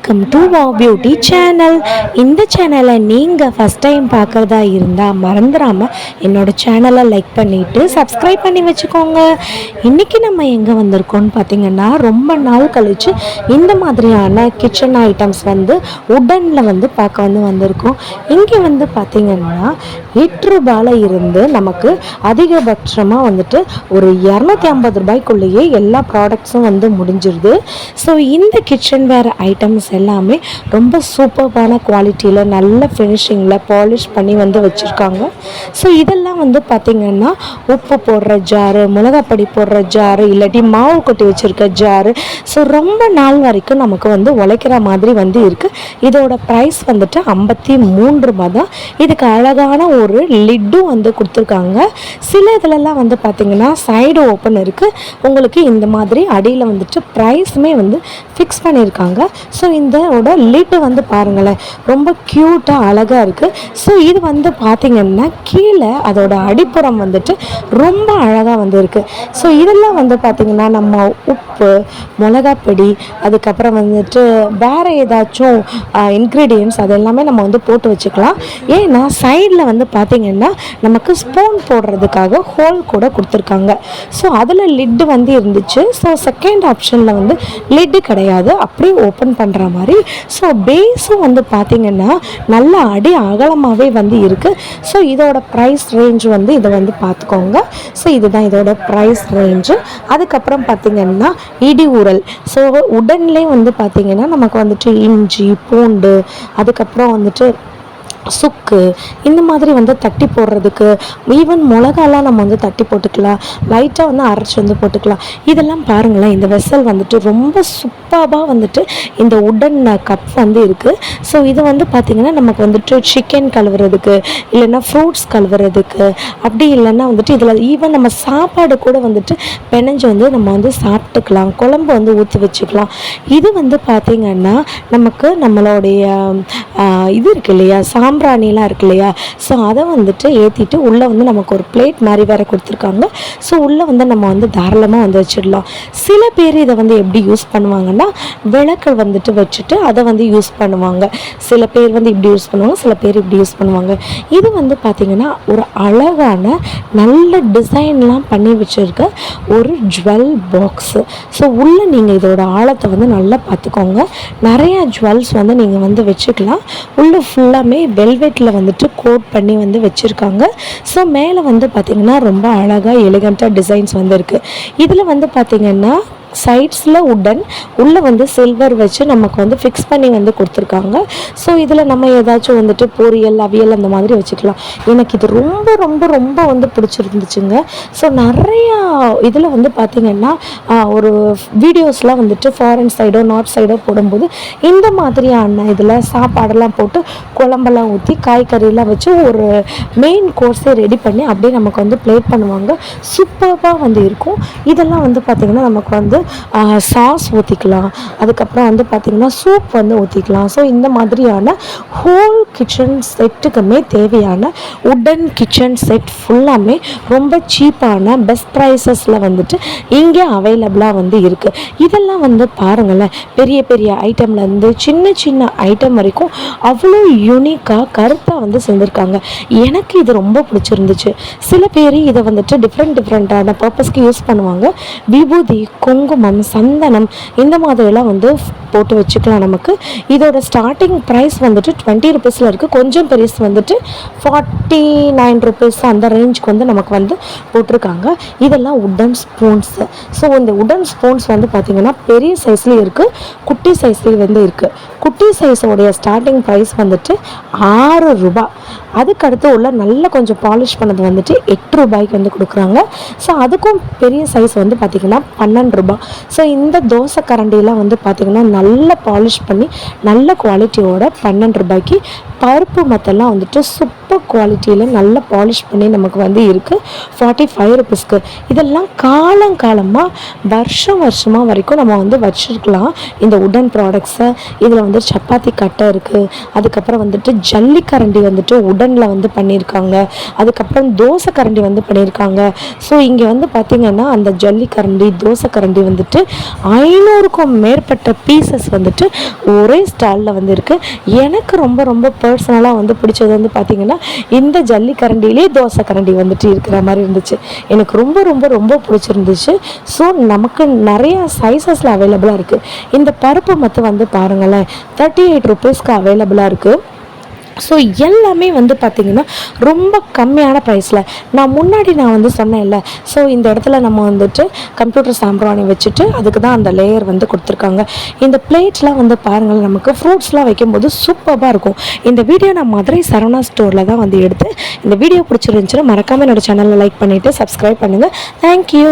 Welcome to wow beauty channel. இந்த சேனலை நீங்கள் ஃபஸ்ட் டைம் பார்க்குறதா இருந்தால் மறந்துடாமல் என்னோடய சேனலை லைக் பண்ணிவிட்டு சப்ஸ்கிரைப் பண்ணி வச்சுக்கோங்க. இன்றைக்கி நம்ம எங்கே வந்திருக்கோம்னு பார்த்திங்கன்னா, ரொம்ப நாள் கழித்து இந்த மாதிரியான கிச்சன் ஐட்டம்ஸ் உடனில் பார்க்க வந்திருக்கோம். இங்கே பார்த்திங்கன்னா 8 ரூபாயில் இருந்து நமக்கு அதிகபட்சமாக ஒரு 250 ரூபாய்க்குள்ளேயே எல்லா ப்ராடக்ட்ஸும் முடிஞ்சிருது. ஸோ இந்த கிச்சன் வேர் ஐட்டம்ஸ் எல்லாமே ரொம்ப சூப்பர்பான குவாலிட்டியில் நல்ல ஃபினிஷிங்கில் பாலிஷ் பண்ணி வச்சுருக்காங்க. ஸோ இதெல்லாம் பார்த்திங்கன்னா உப்பு போடுற ஜாரு, மிளகாப்பொடி போடுற ஜாரு, இல்லாட்டி மாவு கொட்டி வச்சுருக்க ஜாரு. ஸோ ரொம்ப நாள் வரைக்கும் நமக்கு உழைக்கிற மாதிரி இருக்குது. இதோட ப்ரைஸ் 53 ரூபா தான். இதுக்கு அழகான ஒரு லிட்டும் கொடுத்துருக்காங்க. சில இதிலெல்லாம் பார்த்திங்கன்னா சைடு ஓப்பன் இருக்குது. உங்களுக்கு இந்த மாதிரி அடியில் ப்ரைஸுமே ஃபிக்ஸ் பண்ணியிருக்காங்க. ஸோ இதோட லிட்டு பாருங்களேன், ரொம்ப க்யூட்டாக அழகாக இருக்குது. ஸோ இது பார்த்திங்கன்னா கீழே அதோட அடிப்புறம் ரொம்ப அழகாக இருக்குது. ஸோ இதெல்லாம் பார்த்திங்கன்னா நம்ம உப்பு, மிளகாப்பொடி, அதுக்கப்புறம் வேறு ஏதாச்சும் இன்க்ரீடியன்ட்ஸ் அது எல்லாமே நம்ம போட்டு வச்சுக்கலாம். ஏன்னா சைடில் பார்த்திங்கன்னா நமக்கு ஸ்பூன் போடுறதுக்காக ஹோல் கூட கொடுத்துருக்காங்க. ஸோ அதில் லிட்டு இருந்துச்சு. ஸோ செகண்ட் ஆப்ஷனில் லிட்டு கிடையாது, அப்படியே ஓப்பன் பண்ணுற மாதிரி. ஸோ பேஸும் பார்த்திங்கன்னா நல்ல அடி அகலமாகவே இருக்குது. ஸோ இதோட ப்ரைஸ் ரேஞ்ச் இதை பார்த்துக்கோங்க. ஸோ இதுதான் இதோட ப்ரைஸ் ரேஞ்சு. அதுக்கப்புறம் பார்த்திங்கன்னா இடி உரல். ஸோ உடன்லேயே பார்த்திங்கன்னா நமக்கு இஞ்சி, பூண்டு, அதுக்கப்புறம் சுக்கு இந்த மாதிரி தட்டி போடுறதுக்கு, ஈவன் மிளகாலாம் நம்ம தட்டி போட்டுக்கலாம், லைட்டாக அரைச்சி போட்டுக்கலாம். இதெல்லாம் பாருங்களேன், இந்த வெசல் ரொம்ப சூப்பராக இந்த உடன் கப் இருக்குது. ஸோ இது பார்த்திங்கன்னா நமக்கு சிக்கன் கழுவுறதுக்கு, இல்லைன்னா ஃப்ரூட்ஸ் கழுவுறதுக்கு, அப்படி இல்லைன்னா இதில் ஈவன் நம்ம சாப்பாடு கூட பிணைஞ்சு நம்ம சாப்பிட்டுக்கலாம், குழம்பு ஊற்றி வச்சுக்கலாம். இது பார்த்திங்கன்னா நமக்கு நம்மளுடைய இது இருக்கு இல்லையா, சாம்பிராணிலாம் இருக்கு இல்லையா, ஸோ அதை ஏற்றிட்டு உள்ளே நமக்கு ஒரு பிளேட் மாதிரி வேறு கொடுத்துருக்காங்க. ஸோ உள்ளே நம்ம தாராளமாக வச்சிடலாம். சில பேர் இதை எப்படி யூஸ் பண்ணுவாங்கன்னா, விளக்கு வச்சுட்டு அதை யூஸ் பண்ணுவாங்க. சில பேர் இப்படி யூஸ் பண்ணுவாங்க, சில பேர் இப்படி யூஸ் பண்ணுவாங்க. இது பார்த்திங்கன்னா ஒரு அழகான நல்ல டிசைன்லாம் பண்ணி வச்சுருக்க ஒரு ஜுவல் பாக்ஸு. ஸோ உள்ளே நீங்கள் இதோட ஆழத்தை நல்லா பார்த்துக்கோங்க. நிறையா ஜுவல்ஸ் நீங்கள் வச்சுக்கலாம். உள்ளே ஃபுல்லாமே வெல்வெட்டில் கோட் பண்ணி வச்சுருக்காங்க. ஸோ மேலே பார்த்திங்கன்னா ரொம்ப அழகாக எலிகண்ட்டாக டிசைன்ஸ் இருக்குது. இதில் பார்த்திங்கன்னா சைட்ஸில் உடன், உள்ளே சில்வர் வச்சு நமக்கு ஃபிக்ஸ் பண்ணி கொடுத்துருக்காங்க. ஸோ இதில் நம்ம ஏதாச்சும் பொரியல், அவியல் அந்த மாதிரி வச்சுக்கலாம். எனக்கு இது ரொம்ப ரொம்ப ரொம்ப பிடிச்சிருந்துச்சுங்க. ஸோ நிறையா இதில் பார்த்திங்கன்னா ஒரு வீடியோஸ்லாம் ஃபாரின் சைடோ நார்த் சைடோ போடும்போது இந்த மாதிரியான இதில் சாப்பாடெல்லாம் போட்டு குழம்பெல்லாம் ஊற்றி காய்கறியெல்லாம் வச்சு ஒரு மெயின் கோர்ஸே ரெடி பண்ணி அப்படியே நமக்கு பிளேட் பண்ணுவாங்க. சூப்பராக இருக்கும். இதெல்லாம் பார்த்திங்கன்னா நமக்கு சாஸ் ஊற்றிக்கலாம், அதுக்கப்புறம் பார்த்திங்கன்னா சூப் ஊற்றிக்கலாம். ஸோ இந்த மாதிரியான ஹோல் கிச்சன் செட்டுக்குமே தேவையான உடன் கிச்சன் செட் ஃபுல்லாமே ரொம்ப சீப்பான பெஸ்ட் ப்ரைஸஸில் இங்கே அவைலபிளாக இருக்குது. இதெல்லாம் பாருங்களேன், பெரிய பெரிய ஐட்டம்லேருந்து சின்ன சின்ன ஐட்டம் வரைக்கும் அவ்வளோ யூனிக்காக கருத்தாக செஞ்சுருக்காங்க. எனக்கு இது ரொம்ப பிடிச்சிருந்துச்சு. சில பேர் இதை டிஃப்ரெண்ட்டான பர்பஸ்க்கு யூஸ் பண்ணுவாங்க. விபூதி, குங்குமம், சந்தனம் இந்த மாதிரிலாம் போட்டு வச்சுக்கலாம். நமக்கு இதோட ஸ்டார்டிங் ப்ரைஸ் 20 ருபீஸில் இருக்குது. கொஞ்சம் பெருசு 49 ருபீஸ் அந்த ரேஞ்சுக்கு நமக்கு போட்டிருக்காங்க. இதெல்லாம் உடன் ஸ்பூன்ஸு. ஸோ இந்த உடன் ஸ்பூன்ஸ் பார்த்திங்கன்னா பெரிய சைஸ்லேயும் இருக்குது, குட்டி சைஸ்லேயும் இருக்குது. குட்டி சைஸோடைய ஸ்டார்டிங் ப்ரைஸ் 6 ரூபா. அதுக்கடுத்து உள்ள நல்ல கொஞ்சம் பாலிஷ் பண்ணது 8 ரூபாய்க்கு கொடுக்குறாங்க. ஸோ அதுக்கும் பெரிய சைஸ் பார்த்திங்கன்னா 12 ரூபா. ஸோ இந்த தோசை கரண்டிலாம் பார்த்திங்கன்னா நல்ல பாலிஷ் பண்ணி நல்ல குவாலிட்டியோட 12 ரூபாய்க்கு பருப்பு மத்தெல்லாம் வந்துட்டு சூப்பர் குவாலிட்டியில் நல்லா பாலிஷ் பண்ணி நமக்கு வந்து இருக்குது 45 ருபீஸ்க்கு. இதெல்லாம் காலங்காலமாக வருஷமாக வரைக்கும் நம்ம வந்து வச்சுருக்கலாம் இந்த உடன் ப்ராடக்ட்ஸை. இதில் வந்து சப்பாத்தி கட்டை இருக்குது, அதுக்கப்புறம் வந்துட்டு ஜல்லிக்கரண்டி வந்துட்டு உடனில் வந்து பண்ணியிருக்காங்க, அதுக்கப்புறம் தோசை கரண்டி வந்து பண்ணியிருக்காங்க. ஸோ இங்கே வந்து பார்த்திங்கன்னா அந்த ஜல்லிக்கரண்டி தோசை கரண்டி வந்துட்டு 500க்கும் மேற்பட்ட பீசஸ் வந்துட்டு ஒரே ஸ்டாலில் வந்து இருக்குது. எனக்கு ரொம்ப ரொம்ப பர்சனலாக வந்து பிடிச்சது வந்து பார்த்திங்கன்னா இந்த ஜல்லிக்கரண்டிலே தோசை கரண்டி வந்துட்டு இருக்கிற மாதிரி இருந்துச்சு. எனக்கு ரொம்ப ரொம்ப ரொம்ப பிடிச்சிருந்துச்சு. ஸோ நமக்கு நிறைய சைஸஸில் அவைலபிளாக இருக்குது. இந்த பருப்பு மத்து வந்து பாருங்களேன் 38 ருபீஸ்க்கு அவைலபிளாக இருக்குது. ஸோ எல்லாமே வந்து பார்த்திங்கன்னா ரொம்ப கம்மியான ப்ரைஸில். நான் வந்து சொன்னேன்ல, ஸோ இந்த இடத்துல நம்ம வந்துட்டு கம்ப்யூட்டர் சாம்பிராணி வச்சுட்டு அதுக்கு தான் அந்த லேயர் வந்து கொடுத்துருக்காங்க. இந்த பிளேட்ஸ்லாம் வந்து பாருங்கள், நமக்கு ஃப்ரூட்ஸ்லாம் வைக்கும்போது சூப்பராக இருக்கும். இந்த வீடியோ நான் மதுரை சரவணா ஸ்டோரில் தான் வந்து எடுத்து. இந்த வீடியோ பிடிச்சிருந்துச்சுன்னா மறக்காமல் என்னோடய சேனலில் லைக் பண்ணிவிட்டு சப்ஸ்கிரைப் பண்ணுங்கள். தேங்க்யூ.